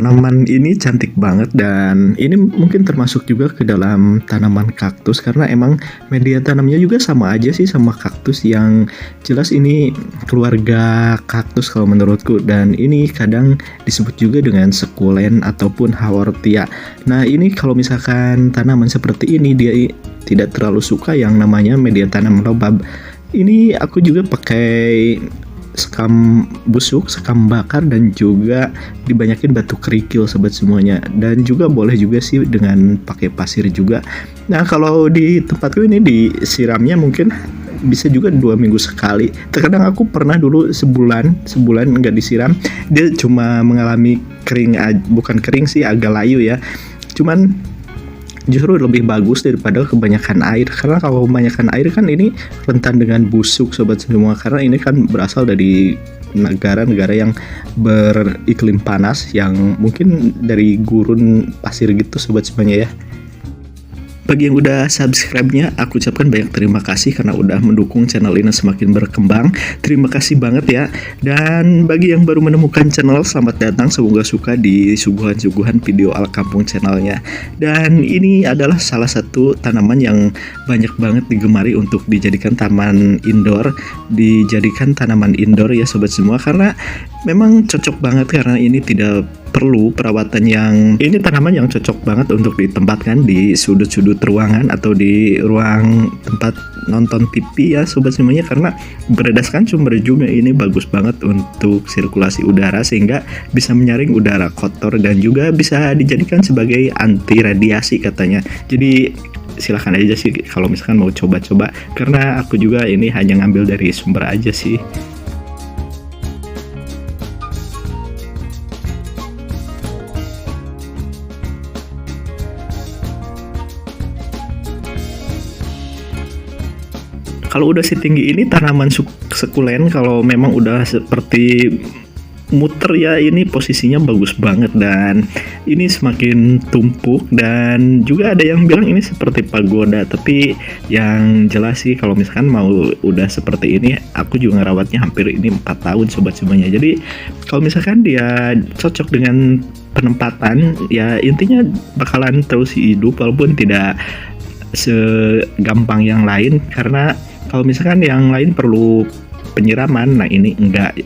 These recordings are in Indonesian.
tanaman ini cantik banget dan ini mungkin termasuk juga ke dalam tanaman kaktus karena emang media tanamnya juga sama aja sih sama kaktus, yang jelas ini keluarga kaktus kalau menurutku, dan ini kadang disebut juga dengan sukulen ataupun haworthia. Nah ini kalau misalkan tanaman seperti ini dia tidak terlalu suka yang namanya media tanam lembab. Ini aku juga pakai sekam busuk, sekam bakar, dan juga dibanyakin batu kerikil sobat semuanya, dan juga boleh juga sih dengan pakai pasir juga. Nah kalau di tempatku ini disiramnya mungkin bisa juga 2 minggu sekali. Terkadang aku pernah dulu sebulan nggak disiram, dia cuma mengalami kering, bukan kering sih, agak layu ya, cuman justru lebih bagus daripada kebanyakan air, karena kalau kebanyakan air kan ini rentan dengan busuk sobat semua, karena ini kan berasal dari negara-negara yang beriklim panas yang mungkin dari gurun pasir gitu sobat semuanya ya. Bagi yang udah subscribe-nya, aku ucapkan banyak terima kasih karena udah mendukung channel ini semakin berkembang. Terima kasih banget ya. Dan bagi yang baru menemukan channel, selamat datang. Semoga suka di suguhan-suguhan video ala kampung channelnya. Dan ini adalah salah satu tanaman yang banyak banget digemari untuk dijadikan taman indoor. Dijadikan tanaman indoor ya sobat semua, karena memang cocok banget, karena ini tidak perlu perawatan yang, ini tanaman yang cocok banget untuk ditempatkan di sudut-sudut ruangan atau di ruang tempat nonton TV ya sobat semuanya, karena berdasarkan sumber juga ini bagus banget untuk sirkulasi udara sehingga bisa menyaring udara kotor dan juga bisa dijadikan sebagai anti radiasi katanya. Jadi silahkan aja sih kalau misalkan mau coba-coba, karena aku juga ini hanya ngambil dari sumber aja sih. Kalau udah setinggi ini tanaman sukulen, kalau memang udah seperti muter ya, ini posisinya bagus banget dan ini semakin tumpuk, dan juga ada yang bilang ini seperti pagoda, tapi yang jelas sih kalau misalkan mau udah seperti ini, aku juga ngerawatnya hampir ini 4 tahun sobat semuanya. Jadi kalau misalkan dia cocok dengan penempatan ya, intinya bakalan terus hidup walaupun tidak segampang yang lain, karena kalau misalkan yang lain perlu penyiraman, nah ini enggak.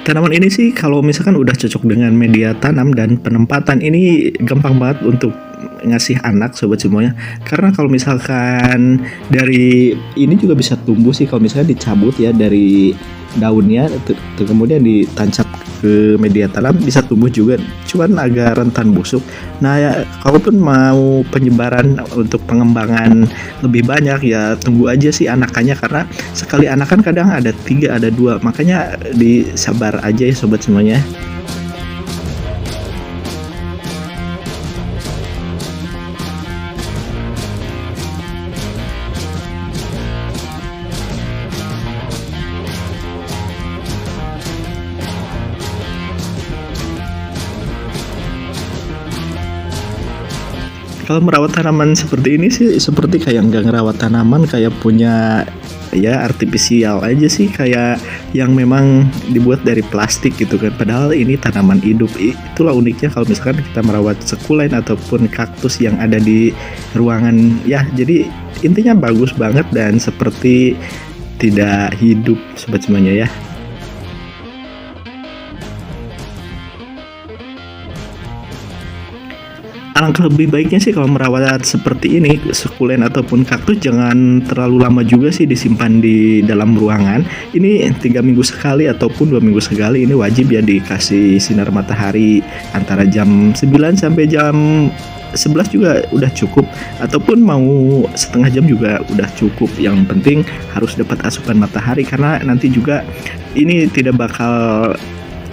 Tanaman ini sih kalau misalkan udah cocok dengan media tanam dan penempatan, ini gampang banget untuk ngasih anak sobat semuanya, karena kalau misalkan dari ini juga bisa tumbuh sih kalau misalnya dicabut ya dari daunnya, kemudian ditancap ke media tanam bisa tumbuh juga, cuman agak rentan busuk. Nah ya, kalaupun mau penyebaran untuk pengembangan lebih banyak ya tunggu aja sih anakannya, karena sekali anakan kadang ada 3 ada 2, makanya disabar aja ya sobat semuanya. Kalau merawat tanaman seperti ini sih seperti kayak nggak ngerawat tanaman, kayak punya ya artifisial aja sih, kayak yang memang dibuat dari plastik gitu kan, padahal ini tanaman hidup. Itulah uniknya kalau misalkan kita merawat sukulen ataupun kaktus yang ada di ruangan ya. Jadi intinya bagus banget dan seperti tidak hidup sobat semuanya ya. Alangkah lebih baiknya sih kalau merawat seperti ini, sukulen ataupun kaktus, jangan terlalu lama juga sih disimpan di dalam ruangan. Ini 3 minggu sekali ataupun 2 minggu sekali, ini wajib ya dikasih sinar matahari antara jam 9 sampai jam 11 juga udah cukup, ataupun mau setengah jam juga udah cukup. Yang penting harus dapat asupan matahari, karena nanti juga ini tidak bakal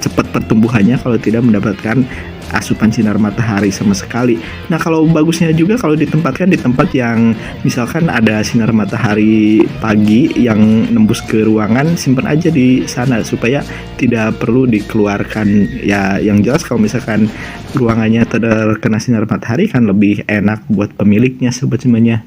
cepat pertumbuhannya kalau tidak mendapatkan asupan sinar matahari sama sekali. Nah kalau bagusnya juga kalau ditempatkan di tempat yang misalkan ada sinar matahari pagi yang nembus ke ruangan, simpan aja di sana supaya tidak perlu dikeluarkan ya. Yang jelas kalau misalkan ruangannya terkena sinar matahari kan lebih enak buat pemiliknya sobat semuanya.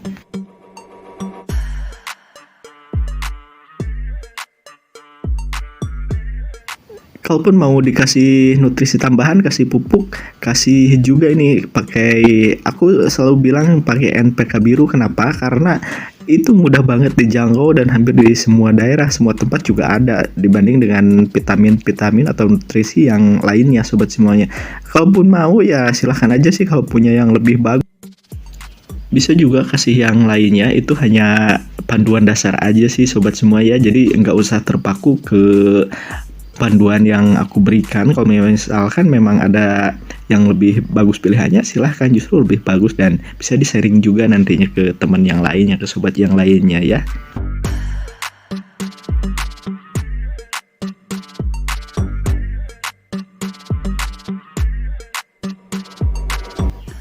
kalaupun mau dikasih nutrisi tambahan, kasih pupuk, kasih juga ini pakai, aku selalu bilang pakai NPK biru. Kenapa? Karena itu mudah banget dijangkau dan hampir di semua daerah, semua tempat juga ada, dibanding dengan vitamin-vitamin atau nutrisi yang lainnya sobat semuanya. Kalaupun mau ya silahkan aja sih, kalau punya yang lebih bagus. Bisa juga kasih yang lainnya, itu hanya panduan dasar aja sih sobat semua ya. Jadi nggak usah terpaku ke panduan yang aku berikan. Kalau misalkan memang ada yang lebih bagus pilihannya, silahkan, justru lebih bagus dan bisa di-sharing juga nantinya ke teman yang lainnya, ke sobat yang lainnya ya.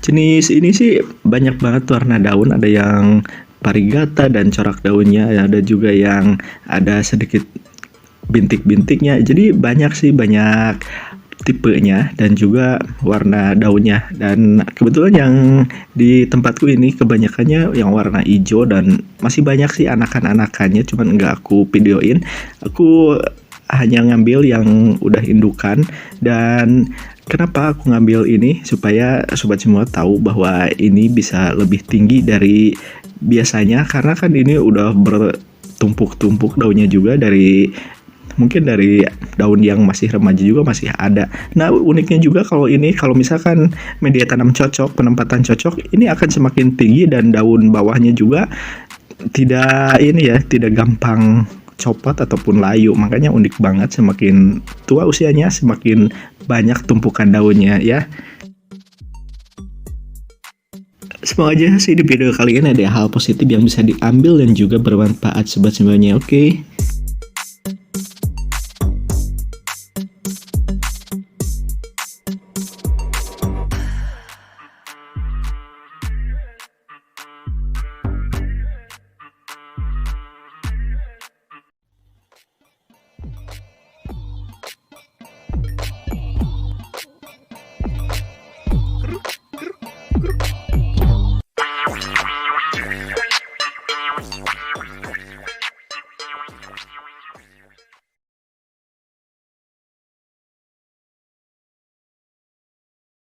Jenis ini sih banyak banget warna daun, ada yang varigata dan corak daunnya, ada juga yang ada sedikit bintik-bintiknya. Jadi banyak sih, banyak tipenya dan juga warna daunnya. Dan kebetulan yang di tempatku ini kebanyakannya yang warna hijau dan masih banyak sih anakan-anakannya, cuman nggak aku videoin. Aku hanya ngambil yang udah indukan. Dan kenapa aku ngambil ini? Supaya sobat semua tahu bahwa ini bisa lebih tinggi dari biasanya, karena kan ini udah bertumpuk-tumpuk daunnya juga, dari mungkin dari daun yang masih remaja juga masih ada. Nah, uniknya juga kalau ini, kalau misalkan media tanam cocok, penempatan cocok, ini akan semakin tinggi dan daun bawahnya juga tidak ini ya, tidak gampang copot ataupun layu. Makanya unik banget, semakin tua usianya semakin banyak tumpukan daunnya ya. Semoga aja sih di video kali ini ada hal positif yang bisa diambil dan juga bermanfaat sobat semuanya. Oke.